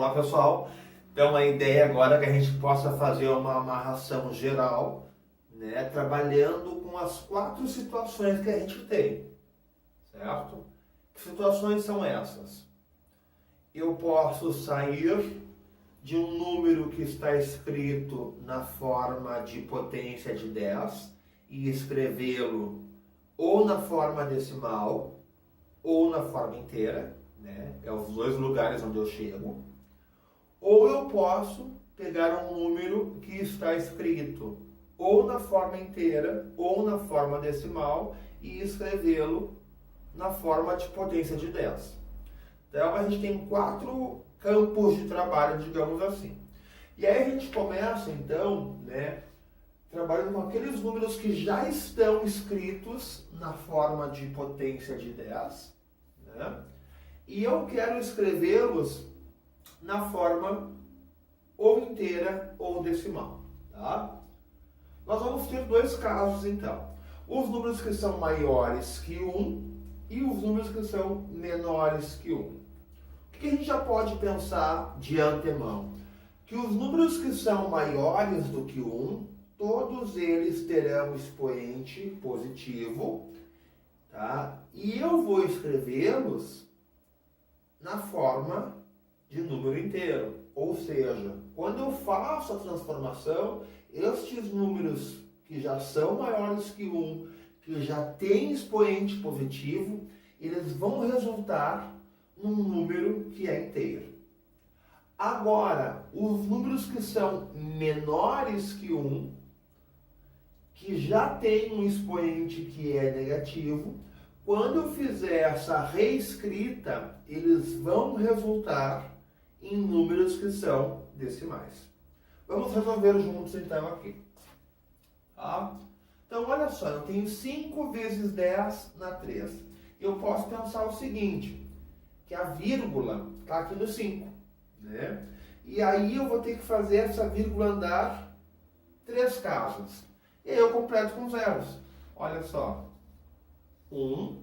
lá, pessoal. Então a ideia agora é que a gente possa fazer uma amarração geral, né, trabalhando com as 4 situações que a gente tem, certo? Que situações são essas? Eu posso sair de um número que está escrito na forma de potência de 10 e escrevê-lo ou na forma decimal ou na forma inteira, né? É os 2 lugares onde eu chego. Ou eu posso pegar um número que está escrito ou na forma inteira ou na forma decimal e escrevê-lo na forma de potência de 10. Então a gente tem 4 campos de trabalho, digamos assim. E aí a gente começa então, né, trabalhando com aqueles números que já estão escritos na forma de potência de 10, né? E eu quero escrevê-los na forma ou inteira ou decimal, tá? Nós vamos ter 2 casos então. Os números que são maiores que 1 e os números que são menores que 1. O que a gente já pode pensar de antemão? Que os números que são maiores do que 1, todos eles terão expoente positivo, tá? E eu vou escrevê-los na forma de número inteiro. Ou seja, quando eu faço a transformação, estes números que já são maiores que 1, que já têm expoente positivo, eles vão resultar num número que é inteiro. Agora, os números que são menores que 1, que já tem um expoente que é negativo, quando eu fizer essa reescrita, eles vão resultar em números que são decimais. Vamos resolver juntos então aqui. Tá? Então, olha só, eu tenho 5 vezes 10 na 3. Eu posso pensar o seguinte, que a vírgula está aqui no 5, né? E aí eu vou ter que fazer essa vírgula andar 3 casas. E aí eu completo com zeros. Olha só. 1,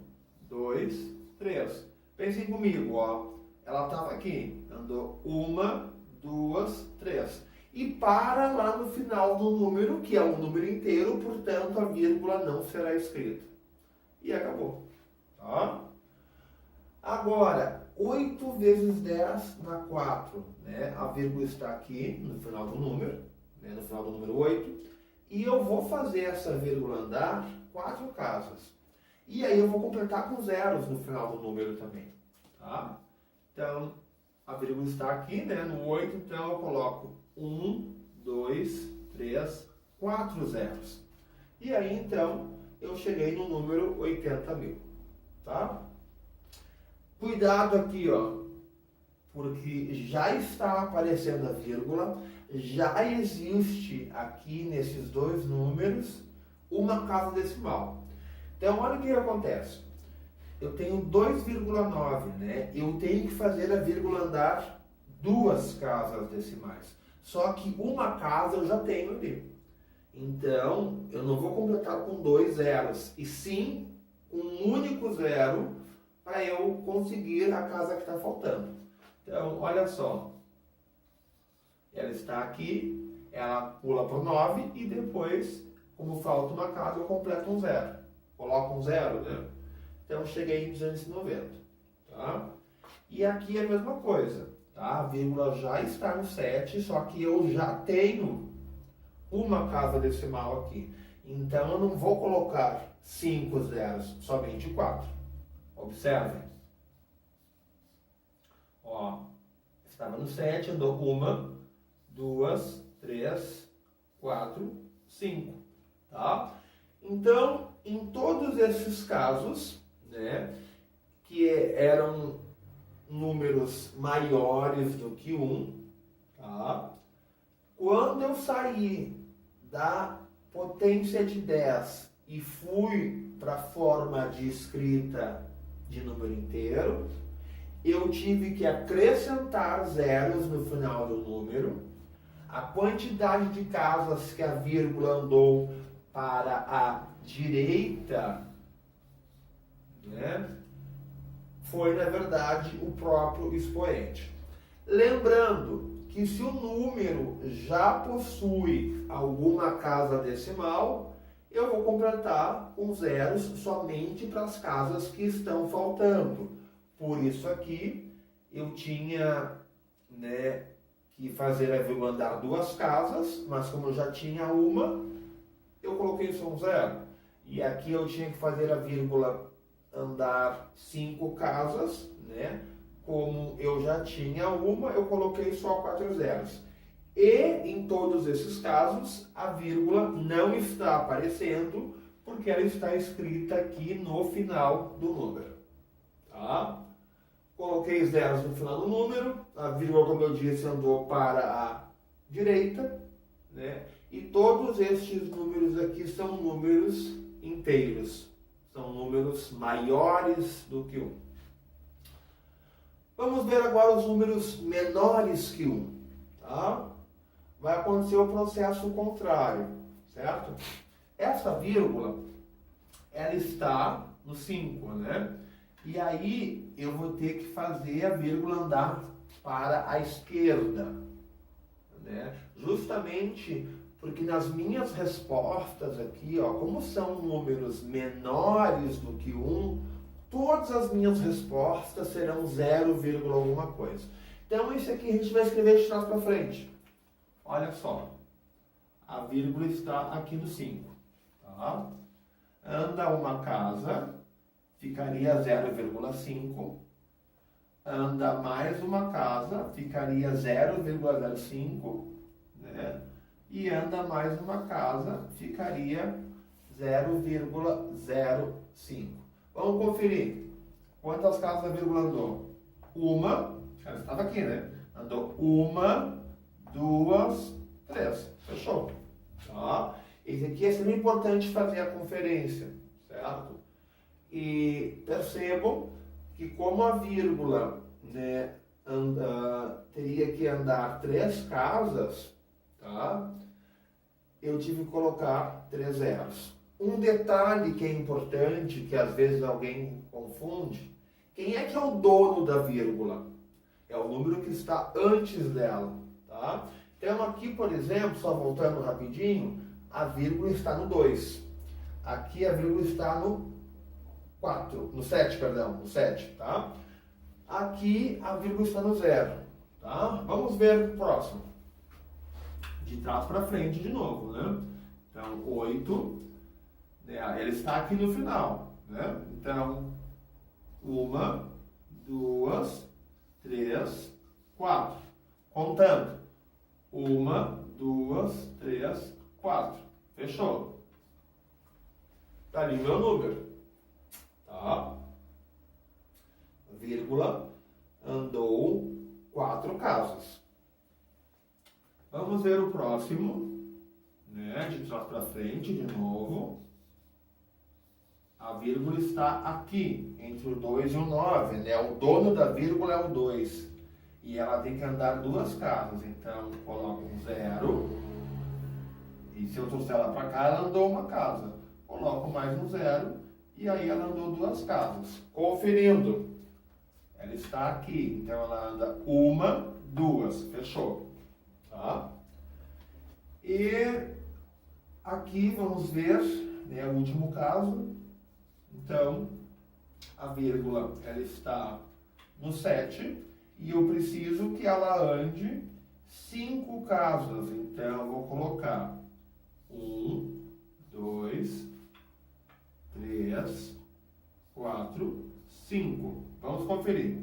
2, 3. Pensem comigo, ó. Ela estava aqui. Andou 1, 2, 3. E para lá no final do número, que é um número inteiro, portanto a vírgula não será escrita. E acabou. Tá? Agora, 8 vezes 10 dá 4. Né? A vírgula está aqui no final do número, né? No final do número 8. E eu vou fazer essa vírgula andar 4 casas. E aí eu vou completar com zeros no final do número também. Tá? Então, a vírgula está aqui, né? No 8, então eu coloco 1, 2, 3, 4 zeros. E aí, então, eu cheguei no número 80.000. Tá? Cuidado aqui, ó, porque já está aparecendo a vírgula, já existe aqui nesses 2 números uma casa decimal. Então, olha o que acontece. Eu tenho 2,9, né? Eu tenho que fazer a vírgula andar 2 casas decimais. Só que uma casa eu já tenho ali. Então, eu não vou completar com 2 zeros, e sim com um único zero para eu conseguir a casa que está faltando. Então, olha só. Ela está aqui, ela pula para o 9 e depois, como falta uma casa, eu completo um zero. Coloco um zero, né? Então, cheguei em 290. Tá? E aqui é a mesma coisa. Tá? A vírgula já está no 7, só que eu já tenho uma casa decimal aqui. Então, eu não vou colocar 5 zeros, somente 4. Observem. Ó, estava no 7, andou 1, 2, 3, 4, 5. Tá? Então, em todos esses casos, né, que eram números maiores do que 1, tá? Quando eu saí da potência de 10 e fui para a forma de escrita de número inteiro, eu tive que acrescentar zeros no final do número. A quantidade de casas que a vírgula andou para a direita, né, foi, na verdade, o próprio expoente. Lembrando que se o número já possui alguma casa decimal, eu vou completar com zeros somente para as casas que estão faltando. Por isso aqui eu tinha, né, que fazer a vírgula andar duas casas, mas como eu já tinha uma, eu coloquei só um zero. E aqui eu tinha que fazer a vírgula andar 5 casas, né? Como eu já tinha uma, eu coloquei só 4 zeros. E em todos esses casos, a vírgula não está aparecendo, porque ela está escrita aqui no final do número. Tá? Coloquei zeros no final do número, a vírgula, como eu disse, andou para a direita, né? E todos estes números aqui são números inteiros, são números maiores do que 1. Vamos ver agora os números menores que 1, tá? Vai acontecer o processo contrário, certo? Essa vírgula, ela está no 5, né? E aí eu vou ter que fazer a vírgula andar para a esquerda, né? Justamente porque nas minhas respostas aqui, ó, como são números menores do que 1, todas as minhas respostas serão 0, alguma coisa. Então, isso aqui a gente vai escrever de trás para frente. Olha só. A vírgula está aqui no 5. Tá? Anda uma casa, ficaria 0,5. Anda mais uma casa, ficaria 0,05. Né? E anda mais uma casa, ficaria 0,05. Vamos conferir. Quantas casas a vírgula andou? Uma, ela estava aqui, né? Andou 1, 2, 3. Fechou. Tá? Esse aqui é sempre importante fazer a conferência, certo? E percebam que como a vírgula, né, teria que andar 3 casas, tá? Eu tive que colocar 3 zeros. Um detalhe que é importante, que às vezes alguém confunde, quem é que é o dono da vírgula? É o número que está antes dela, tá? Então aqui, por exemplo, só voltando rapidinho, a vírgula está no 2. Aqui a vírgula está no 4, no 7, perdão, no 7, tá? Aqui a vírgula está no 0, tá? Vamos ver o próximo. De trás para frente de novo, né? Então, 8, né? Ele está aqui no final, né? Então, 1, 2, 3, 4. Contando. 1, 2, 3, 4. Fechou. Está ali o meu número. Tá? Vírgula andou 4 casas. Vamos ver o próximo, né? De trás para frente, de novo. A vírgula está aqui, entre o 2 e o 9, né? O dono da vírgula é o 2. E ela tem que andar 2 casas. Então, coloco um 0. E se eu trouxer ela para cá, ela andou uma casa. Coloco mais um 0. E aí ela andou 2 casas. Conferindo. Ela está aqui. Então, ela anda 1, 2. Fechou. Tá? E aqui vamos ver, né, o último caso. Então, a vírgula ela está no 7 e eu preciso que ela ande 5 casas. Então, eu vou colocar 1, 2, 3, 4, 5. Vamos conferir.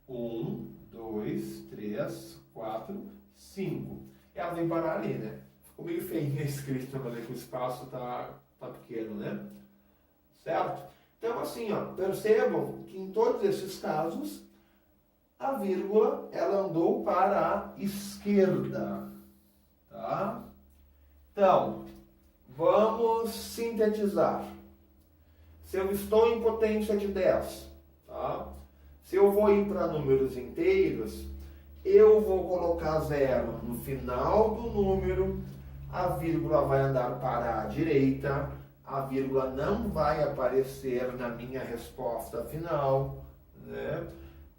1, 2, 3, 4, 5. Ela vem parar ali, né? Ficou meio feinha escrito, mas que o espaço tá pequeno, né? Certo? Então, assim, ó, percebam que em todos esses casos, a vírgula, ela andou para a esquerda, tá? Então, vamos sintetizar. Se eu estou em potência de 10, tá? Se eu vou ir para números inteiros, eu vou colocar 0 no final do número, a vírgula vai andar para a direita, a vírgula não vai aparecer na minha resposta final, né?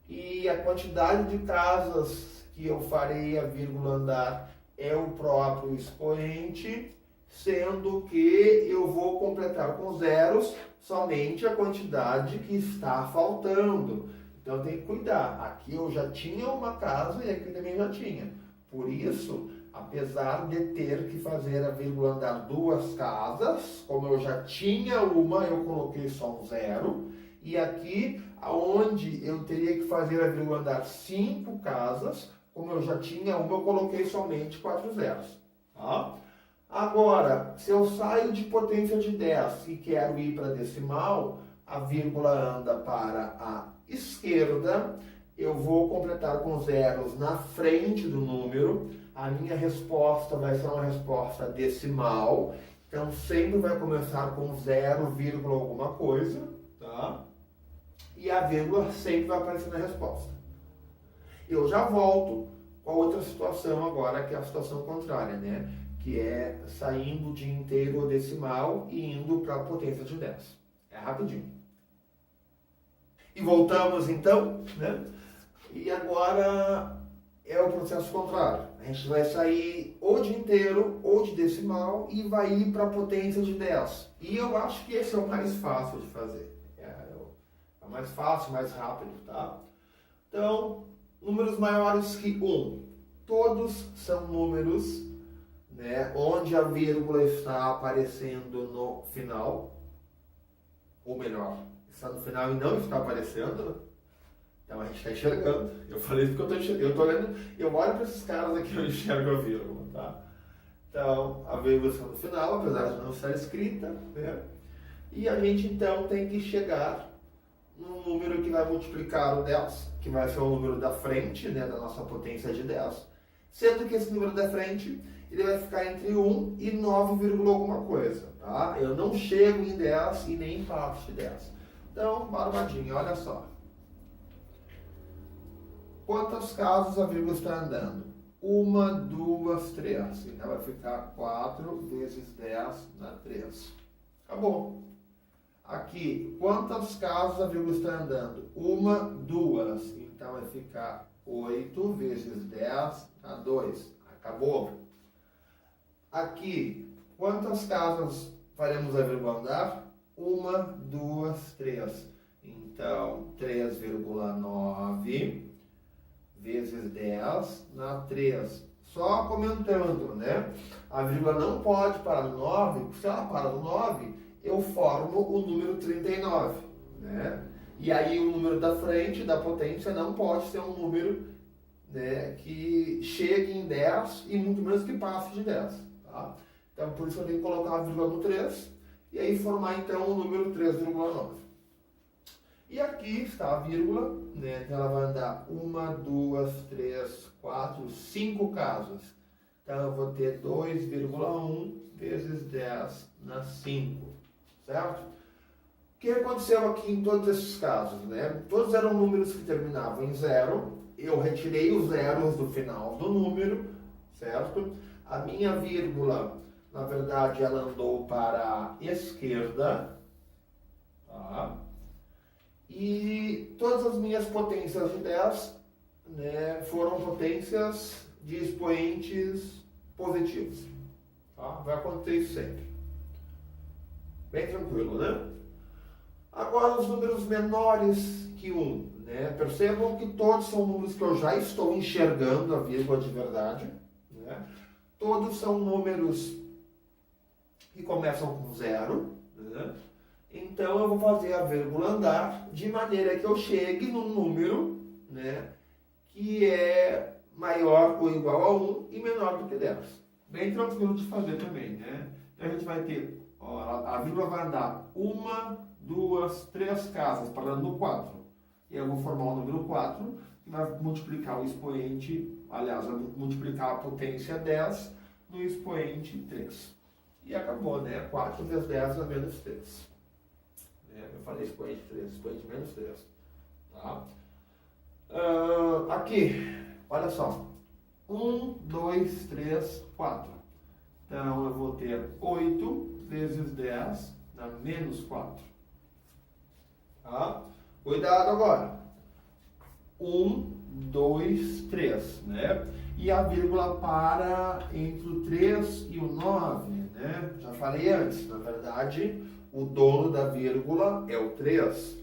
e a quantidade de casas que eu farei a vírgula andar é o próprio expoente, sendo que eu vou completar com zeros somente a quantidade que está faltando. Então tem que cuidar. Aqui eu já tinha uma casa e aqui também já tinha. Por isso, apesar de ter que fazer a vírgula andar duas casas, como eu já tinha uma, eu coloquei só um zero. E aqui, onde eu teria que fazer a vírgula andar 5 casas, como eu já tinha uma, eu coloquei somente 4 zeros. Tá? Agora, se eu saio de potência de 10 e quero ir para decimal, a vírgula anda para a esquerda, eu vou completar com zeros na frente do número, a minha resposta vai ser uma resposta decimal, então sempre vai começar com 0, alguma coisa, tá? E a vírgula sempre vai aparecer na resposta. Eu já volto com a outra situação agora, que é a situação contrária, né? Que é saindo de inteiro ou decimal e indo para a potência de 10. É rapidinho. E voltamos então, né? E agora é o processo contrário. A gente vai sair ou de inteiro ou de decimal e vai ir para a potência de 10. E eu acho que esse é o mais fácil de fazer. É mais fácil, mais rápido, tá? Então, números maiores que 1. Todos são números, né, onde a vírgula está aparecendo no final. Ou melhor, está no final e não está aparecendo. Então a gente está enxergando. Eu falei isso porque eu estou enxergando. Eu estou olhando, eu olho para esses caras aqui e eu enxergo a vírgula, tá? Então, a vírgula está no final, apesar de não estar escrita, né? E a gente então tem que chegar num número que vai multiplicar o 10, que vai ser o número da frente, né, da nossa potência de 10, sendo que esse número da frente ele vai ficar entre 1 e 9, alguma coisa, tá? Eu não chego em 10 e nem passo de 10. Então, barbadinha, olha só. Quantas casas a vírgula está andando? 1, 2, 3. Então vai ficar 4 vezes 10 na 3. Acabou. Aqui, quantas casas a vírgula está andando? 1, 2. Então vai ficar 8 vezes 10 na 2. Acabou. Aqui, quantas casas faremos a vírgula andar? 1, 2, 3. Então, 3,9 vezes 10 na 3. Só comentando, né? A vírgula não pode parar no 9, porque se ela parar no 9, eu formo o número 39, né? E aí o número da frente, da potência, não pode ser um número, né, que chegue em 10 e muito menos que passe de 10, tá? Então, por isso eu tenho que colocar a vírgula no 3 e aí formar então o número 3,9. E aqui está a vírgula, né? Então ela vai andar 1, 2, 3, 4, 5 casas. Então eu vou ter 2,1 vezes 10 na 5, certo? O que aconteceu aqui em todos esses casos, né? Todos eram números que terminavam em 0. Eu retirei os zeros do final do número, certo? A minha vírgula, na verdade, ela andou para a esquerda, tá? E todas as minhas potências de 10, né, foram potências de expoentes positivos. Tá? Vai acontecer isso sempre. Bem tranquilo, né? Agora os números menores que 1. Né? Percebam que todos são números que eu já estou enxergando a vírgula de verdade. Né? Todos são números que começam com 0. Né? Então, eu vou fazer a vírgula andar de maneira que eu chegue num número, né, que é maior ou igual a 1 e menor do que 10. Bem tranquilo de fazer também, né? Então, a gente vai ter, ó, a vírgula vai andar 1, 2, 3 casas, parando no 4. E eu vou formar o número 4, que vai multiplicar o expoente, aliás, vai multiplicar a potência 10 no expoente 3. E acabou, né? 4 vezes 10 é menos 3. Eu falei expoente 3, expoente menos 3. Tá? Aqui, olha só. 1, 2, 3, 4. Então, eu vou ter 8 vezes 10 na menos 4. Tá? Cuidado agora. 1, 2, 3, né? E a vírgula para entre o 3 e o 9, né? Já falei antes, na verdade, o dono da vírgula é o 3.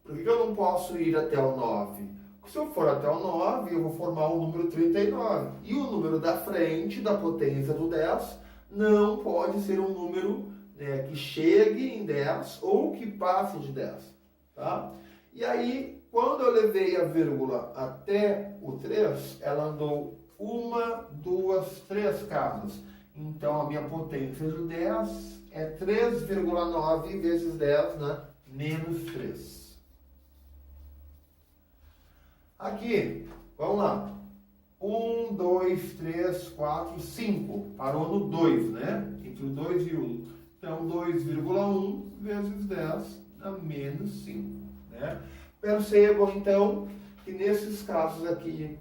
Por que eu não posso ir até o 9? Porque se eu for até o 9, eu vou formar o número 39. E o número da frente, da potência do 10, não pode ser um número, né, que chegue em 10 ou que passe de 10. Tá? E aí, quando eu levei a vírgula até o 3, ela andou 1, 2, 3 casas. Então, a minha potência de 10 é 3,9 vezes 10, né? Menos 3. Aqui, vamos lá. 1, 2, 3, 4, 5. Parou no 2, né? Entre o 2 e o 1. Então, 2,1 vezes 10 dá menos 5. Né? Percebam, então, que nesses casos aqui,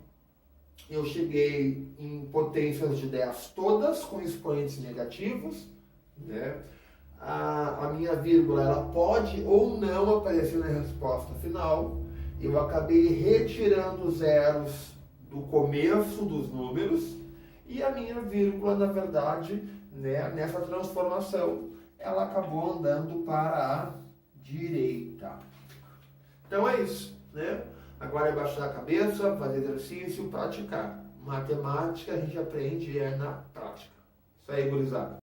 eu cheguei em potências de 10 todas com expoentes negativos. Né? A minha vírgula ela pode ou não aparecer na resposta final. Eu acabei retirando zeros do começo dos números e a minha vírgula, na verdade, né, nessa transformação, ela acabou andando para a direita. Então é isso, né? Agora é baixar a cabeça, fazer exercício, praticar. Matemática a gente aprende na prática. Isso aí, gurizada.